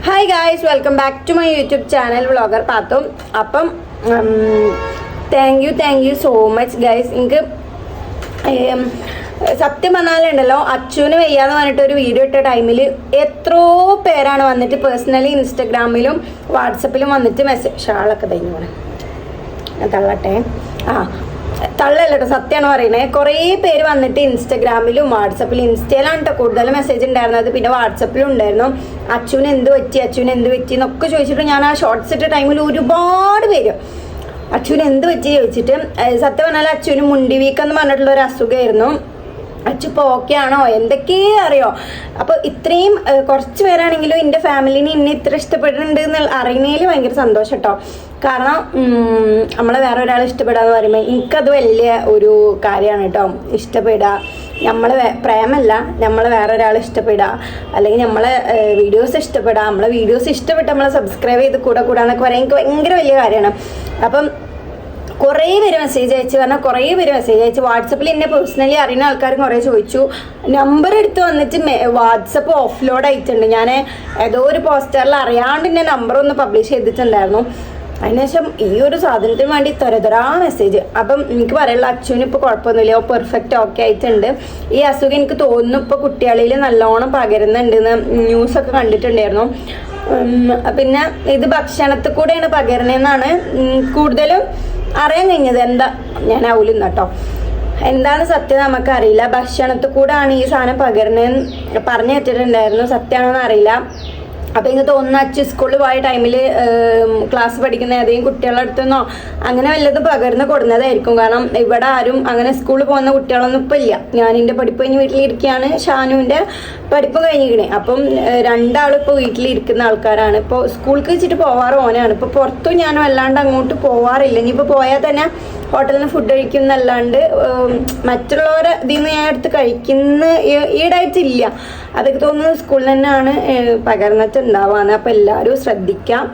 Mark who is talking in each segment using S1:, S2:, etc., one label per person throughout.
S1: Hi guys, welcome back to my YouTube channel vlogger Pathu. അപ്പം thank you so much guys. എനിക്ക് സത്യം പറഞ്ഞാലുണ്ടല്ലോ, അച്ഛന് വയ്യാന്ന് പറഞ്ഞിട്ട് ഒരു വീഡിയോ ഇട്ട ടൈമിൽ എത്രയോ പേരാണ് വന്നിട്ട് പേഴ്സണലി ഇൻസ്റ്റഗ്രാമിലും വാട്സപ്പിലും വന്നിട്ട് മെസ്സേജ് ഷാളൊക്കെ തയ്ഞ്ഞു പോണേ തള്ളട്ടെ തള്ളല്ലോ കേട്ടോ, സത്യമാണ് പറയുന്നത്. കുറേ പേര് വന്നിട്ട് ഇൻസ്റ്റഗ്രാമിലും വാട്സപ്പിലും, ഇൻസ്റ്റയിലാണ് കേട്ടോ കൂടുതൽ മെസ്സേജ് ഉണ്ടായിരുന്നത്, പിന്നെ വാട്സപ്പിലും ഉണ്ടായിരുന്നു. അച്ഛന് എന്ത് പറ്റി എന്നൊക്കെ ചോദിച്ചിട്ട് ഞാൻ ആ ഷോർട്ട്സ് ഇട്ട ടൈമിൽ ഒരുപാട് പേര് അച്ഛന് എന്ത് പറ്റി ചോദിച്ചിട്ട്, സത്യം പറഞ്ഞാൽ അച്ഛന് മുണ്ടി വീക്കെന്ന് പറഞ്ഞിട്ടുള്ള ഒരു അസുഖമായിരുന്നു. അച്ഛൻ ഇപ്പോൾ ഓക്കെ ആണോ എന്തൊക്കെയോ അറിയോ. അപ്പോൾ ഇത്രയും കുറച്ച് പേരാണെങ്കിലും എൻ്റെ ഫാമിലിനെ ഇന്നെ ഇത്ര ഇഷ്ടപ്പെടുന്നുണ്ട് എന്ന് അറിയുന്നതിൽ ഭയങ്കര സന്തോഷം കേട്ടോ. കാരണം നമ്മളെ വേറെ ഒരാൾ ഇഷ്ടപ്പെടാന്ന് പറയുമ്പോൾ എനിക്കത് വലിയ ഒരു കാര്യമാണ് കേട്ടോ. ഇഷ്ടപ്പെടുക, നമ്മളെ പ്രേമല്ല, നമ്മളെ വേറെ ഒരാൾ ഇഷ്ടപ്പെടുക, അല്ലെങ്കിൽ നമ്മളെ വീഡിയോസ് ഇഷ്ടപ്പെടുക, നമ്മളെ വീഡിയോസ് ഇഷ്ടപ്പെട്ട് നമ്മളെ സബ്സ്ക്രൈബ് ചെയ്ത് കൂടാന്നൊക്കെ പറയാൻ എനിക്ക് ഭയങ്കര വലിയ കാര്യമാണ്. അപ്പം കുറേ പേര് മെസ്സേജ് അയച്ചു, കാരണം കുറേ പേര് മെസ്സേജ് അയച്ചു. വാട്സപ്പിൽ എന്നെ പേഴ്സണലി അറിയുന്ന ആൾക്കാർ കുറേ ചോദിച്ചു. നമ്പർ എടുത്ത് വന്നിട്ട് വാട്സപ്പ് ഓഫ്ലോഡ് ആയിട്ടുണ്ട്. ഞാൻ ഏതോ ഒരു പോസ്റ്ററിൽ അറിയാണ്ട് എൻ്റെ നമ്പറൊന്ന് പബ്ലിഷ് ചെയ്തിട്ടുണ്ടായിരുന്നു. അതിനുശേഷം ഈ ഒരു സാധനത്തിന് വേണ്ടി തരതരാ മെസ്സേജ്. അപ്പം എനിക്ക് പറയാനുള്ള, അച്ഛനും ഇപ്പോൾ കുഴപ്പമൊന്നുമില്ല, പെർഫെക്റ്റ് ഓക്കെ ആയിട്ടുണ്ട്. ഈ അസുഖം എനിക്ക് തോന്നുന്നു ഇപ്പോൾ കുട്ടികളിൽ നല്ലോണം പകരുന്നുണ്ടെന്ന് ന്യൂസൊക്കെ കണ്ടിട്ടുണ്ടായിരുന്നു. പിന്നെ ഇത് ഭക്ഷണത്തിൽ കൂടെയാണ് പകരുന്നതെന്നാണ് കൂടുതലും അറിയാൻ കഴിഞ്ഞത്. എന്താ ഞാൻ ആവൂലെന്ന് കേട്ടോ, എന്താണ് സത്യം നമുക്കറിയില്ല. ഭക്ഷണത്തിൽ കൂടെയാണ് ഈ സാധനം പകരുന്നതെന്ന് പറഞ്ഞു വെച്ചിട്ടുണ്ടായിരുന്നു, സത്യമാണെന്ന് അറിയില്ല. അപ്പം എനിക്ക് തോന്നുന്നു അച്ഛൻ സ്കൂളിൽ പോയ ടൈമിൽ ക്ലാസ് പഠിക്കുന്ന ഏതെങ്കിലും കുട്ടികളുടെ അടുത്തുനിന്നോ അങ്ങനെ വല്ലതും പകർന്ന് കൊടുക്കുന്നതായിരിക്കും. കാരണം ഇവിടെ ആരും അങ്ങനെ സ്കൂളിൽ പോകുന്ന കുട്ടികളൊന്നും ഇപ്പം ഇല്ല. ഞാനെൻ്റെ പഠിപ്പ് കഴിഞ്ഞ് വീട്ടിലിരിക്കുകയാണ്, ഷാനുവിൻ്റെ പഠിപ്പ് കഴിഞ്ഞിരിക്കണേ. അപ്പം രണ്ടാളും ഇപ്പോൾ വീട്ടിലിരിക്കുന്ന ആൾക്കാരാണ്. ഇപ്പോൾ സ്കൂൾക്ക് വെച്ചിട്ട് പോവാറ് ഓനാണ്. ഇപ്പോൾ പുറത്തും ഞാൻ വല്ലാണ്ട് അങ്ങോട്ട് പോവാറില്ല. ഇനിയിപ്പോൾ പോയാൽ തന്നെ ഹോട്ടലിൽ നിന്ന് ഫുഡ് കഴിക്കുന്നല്ലാണ്ട് മറ്റുള്ളവരെ ഇതിൽ നിന്ന് ഞാൻ എടുത്ത് കഴിക്കുന്ന ഈടായിട്ടില്ല. അതൊക്കെ തോന്നുന്നു സ്കൂളിൽ തന്നെയാണ് പകർന്നിട്ടുണ്ടാവാന്ന്. അപ്പം എല്ലാവരും ശ്രദ്ധിക്കാം,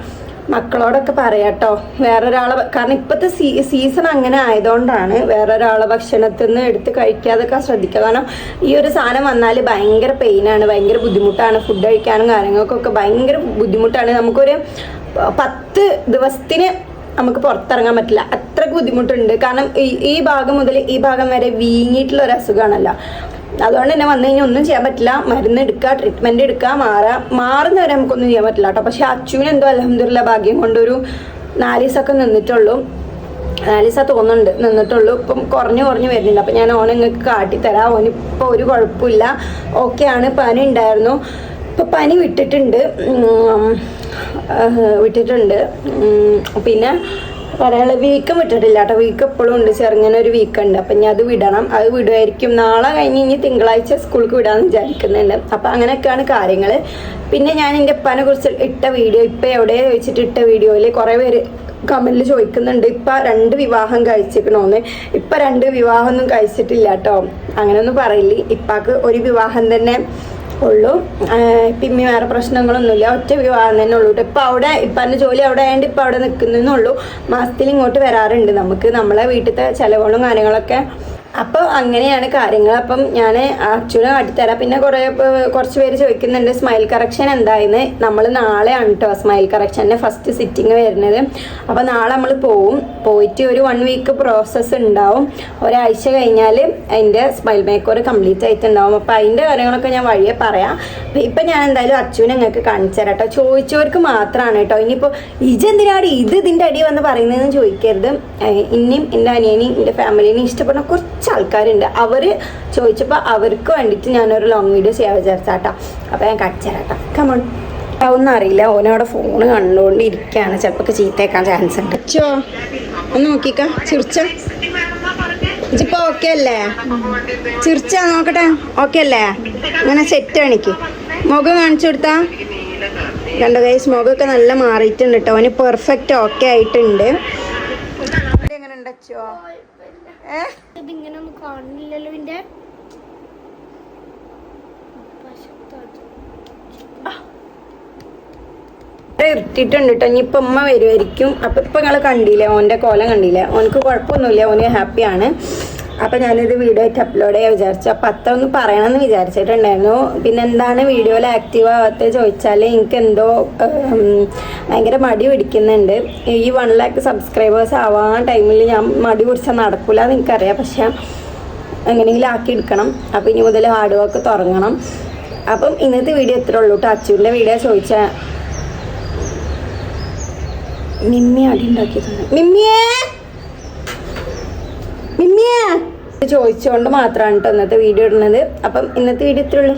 S1: മക്കളോടൊക്കെ പറയാട്ടോ. വേറൊരാളെ, കാരണം ഇപ്പോഴത്തെ സീസൺ അങ്ങനെ ആയതുകൊണ്ടാണ് വേറൊരാളെ ഭക്ഷണത്തിൽ നിന്ന് എടുത്ത് കഴിക്കാതൊക്കെ ശ്രദ്ധിക്കുക. കാരണം ഈ ഒരു സാധനം വന്നാൽ ഭയങ്കര പെയിനാണ്, ഭയങ്കര ബുദ്ധിമുട്ടാണ്. ഫുഡ് കഴിക്കാനും കാര്യങ്ങൾക്കൊക്കെ ഭയങ്കര ബുദ്ധിമുട്ടാണ്. നമുക്കൊരു 10 ദിവസത്തിന് നമുക്ക് പുറത്തിറങ്ങാൻ പറ്റില്ല, അത്രയ്ക്ക് ബുദ്ധിമുട്ടുണ്ട്. കാരണം ഈ ഭാഗം മുതൽ ഈ ഭാഗം വരെ വീങ്ങിയിട്ടുള്ള ഒരു അസുഖമാണല്ലോ. അതുകൊണ്ട് തന്നെ വന്നു കഴിഞ്ഞാൽ ഒന്നും ചെയ്യാൻ പറ്റില്ല. മരുന്ന് എടുക്കുക, ട്രീറ്റ്മെൻറ്റ് എടുക്കുക, മാറുന്നവരെ നമുക്കൊന്നും ചെയ്യാൻ പറ്റില്ല കേട്ടോ. പക്ഷെ അച്ഛനും എന്തോ അൽഹംദുലില്ലാ ഭാഗ്യം കൊണ്ടൊരു 4 ദിവസമൊക്കെ നിന്നിട്ടുള്ളൂ, 4 ദിവസം തോന്നുന്നുണ്ട് നിന്നിട്ടുള്ളൂ. ഇപ്പം കുറഞ്ഞു വരുന്നുണ്ട്. അപ്പം ഞാൻ ഓനെ നിങ്ങൾക്ക് കാട്ടിത്തരാം. ഓനിപ്പോൾ ഒരു കുഴപ്പമില്ല, ഓക്കെയാണ്. പനി ഉണ്ടായിരുന്നു, ഇപ്പം പനി വിട്ടിട്ടുണ്ട്. പിന്നെ പറയാനുള്ള വീക്കം വിട്ടിട്ടില്ല കേട്ടോ. വീക്ക് എപ്പോഴും ഉണ്ട്, ചെറുങ്ങനെ ഒരു വീക്കുണ്ട്. അപ്പം ഞാൻ അത് വിടണം, അത് വിടുമായിരിക്കും. നാളെ കഴിഞ്ഞ് ഇനി തിങ്കളാഴ്ച സ്കൂൾക്ക് വിടാമെന്ന് വിചാരിക്കുന്നുണ്ട്. അപ്പം അങ്ങനെയൊക്കെയാണ് കാര്യങ്ങൾ. പിന്നെ ഞാൻ എൻ്റെ ഉപ്പാനെ കുറിച്ച് ഇട്ട വീഡിയോ, ഇപ്പം എവിടെ ചോദിച്ചിട്ട് ഇട്ട വീഡിയോയിൽ കുറേ പേര് കമൻറ്റിൽ ചോദിക്കുന്നുണ്ട്, ഇപ്പം 2 വിവാഹം കഴിച്ചിരിക്കണമെന്ന്. ഇപ്പം 2 വിവാഹമൊന്നും കഴിച്ചിട്ടില്ല കേട്ടോ, അങ്ങനെയൊന്നും പറയില്ല. ഇപ്പാക്ക് ഒരു വിവാഹം തന്നെ ഉള്ളൂ. ഇപ്പം വേറെ പ്രശ്നങ്ങളൊന്നുമില്ല, ഒറ്റ വിവാഹം തന്നെ ഉള്ളൂ. ഇപ്പം അവിടെ ഇപ്പം ജോലി അവിടെ ആയതുകൊണ്ട് ഇപ്പം അവിടെ നിൽക്കുന്നുള്ളൂ. മാസത്തിൽ ഇങ്ങോട്ട് വരാറുണ്ട് നമുക്ക്, നമ്മളെ വീട്ടിലത്തെ ചിലവുകളും കാര്യങ്ങളൊക്കെ. അപ്പോൾ അങ്ങനെയാണ് കാര്യങ്ങൾ. അപ്പം ഞാൻ അച്ഛനെ കാട്ടിത്തരാം. പിന്നെ കുറച്ച് പേര് ചോദിക്കുന്നുണ്ട് സ്മൈൽ കറക്ഷൻ എന്തായെന്ന്. നമ്മൾ നാളെയാണ് കേട്ടോ സ്മൈൽ കറക്ഷൻ്റെ ഫസ്റ്റ് സിറ്റിങ് വരുന്നത്. അപ്പോൾ നാളെ നമ്മൾ പോയിട്ട് ഒരു 1 വീക്ക് പ്രോസസ്സ് ഉണ്ടാവും. ഒരാഴ്ച കഴിഞ്ഞാൽ അതിൻ്റെ സ്മൈൽ മേക്കോർ കംപ്ലീറ്റ് ആയിട്ടുണ്ടാവും. അപ്പോൾ അതിൻ്റെ കാര്യങ്ങളൊക്കെ ഞാൻ വഴിയെ പറയാം. ഇപ്പം ഞാൻ എന്തായാലും അച്ഛനെ നിങ്ങൾക്ക് കാണിച്ചു തരാം കേട്ടോ. ചോദിച്ചവർക്ക് മാത്രമാണ് കേട്ടോ. ഇനിയിപ്പോൾ ഇതെന്തിനാണ് ഇതിൻ്റെ അടി വന്ന് പറയുന്നതെന്ന് ചോദിക്കരുത്. ഇനിയും എൻ്റെ അനിയനെയും എൻ്റെ ഫാമിലിനെയും ഇഷ്ടപ്പെടുന്ന കുറച്ച് ആൾക്കാരുണ്ട്. അവർ ചോദിച്ചപ്പോൾ അവർക്ക് വേണ്ടിയിട്ട് ഞാനൊരു ലോങ് വീഡിയോ ചെയ്യാൻ വിചാരിച്ചാട്ടോ. അപ്പോൾ ഞാൻ കാണിച്ചു തരാം കേട്ടോ. കമോൺ. ഒന്നും അറിയില്ല, ഓനോടെ ഫോണ് കണ്ടുകൊണ്ടിരിക്കുകയാണ്. ചിലപ്പോൾ ചീത്തയേക്കാൻ ചാൻസ് ഉണ്ട്. ചോ ഒന്ന് നോക്കിക്ക, ചിരിച്ച ഇതിപ്പോൾ ഓക്കെ അല്ലേ? ചിരിച്ചാ നോക്കട്ടെ, ഓക്കെ അല്ലേ? അങ്ങനെ സെറ്റ് കാണിക്ക്. മുഖം കാണിച്ചു കൊടുത്താ കണ്ടോ ഗൈസ്, മുഖമൊക്കെ നല്ല മാറിയിട്ടുണ്ട് കേട്ടോ. അവന് പെർഫെക്റ്റ് ഓക്കെ ആയിട്ടുണ്ട്. എങ്ങനെ ഉണ്ടോ?
S2: ഇതിങ്ങനൊന്നും കാണില്ലല്ലോ. ഇതിന്റെ
S1: ഇട്ടിട്ടുണ്ട് കേട്ടോ. ഇനിയിപ്പം ഉമ്മ വരുമായിരിക്കും. അപ്പം ഇപ്പം നിങ്ങൾ കണ്ടില്ലേ, ഓൻ്റെ കോലം കണ്ടില്ലേ? ഓനക്ക് കുഴപ്പമൊന്നുമില്ല, ഓന് ഹാപ്പിയാണ്. അപ്പം ഞാനിത് വീഡിയോ ആയിട്ട് അപ്ലോഡ് ചെയ്യാൻ വിചാരിച്ചു. അപ്പം അത്ര ഒന്ന് പറയണമെന്ന് വിചാരിച്ചിട്ടുണ്ടായിരുന്നു. പിന്നെ എന്താണ് വീഡിയോയിൽ ആക്റ്റീവ് ആവാത്തത് ചോദിച്ചാൽ എനിക്ക് എന്തോ ഭയങ്കര മടി പിടിക്കുന്നുണ്ട്. ഈ 1 lakh സബ്സ്ക്രൈബേഴ്സ് ആവാൻ ടൈമിൽ ഞാൻ മടി പിടിച്ചാൽ നടക്കില്ല എന്ന് എനിക്കറിയാം. പക്ഷെ എങ്ങനെയെങ്കിലും ആക്കി എടുക്കണം. അപ്പം ഇനി മുതൽ ഹാർഡ് വർക്ക് തുടങ്ങണം. അപ്പം ഇന്നത്തെ വീഡിയോ ഇത്രേ ഉള്ളൂ കേട്ടോ. അച്ചുവിൻ്റെ വീഡിയോ ചോദിച്ചാൽ മിമ്മി അടി ഉണ്ടാക്കിയിട്ടുണ്ട്. മിമ്മിയെ ചോദിച്ചുകൊണ്ട് മാത്രമാണ് കേട്ടോ ഇന്നത്തെ വീഡിയോ ഇടുന്നത്. അപ്പം ഇന്നത്തെ വീഡിയോ ഇത്രേ ഉള്ളൂ.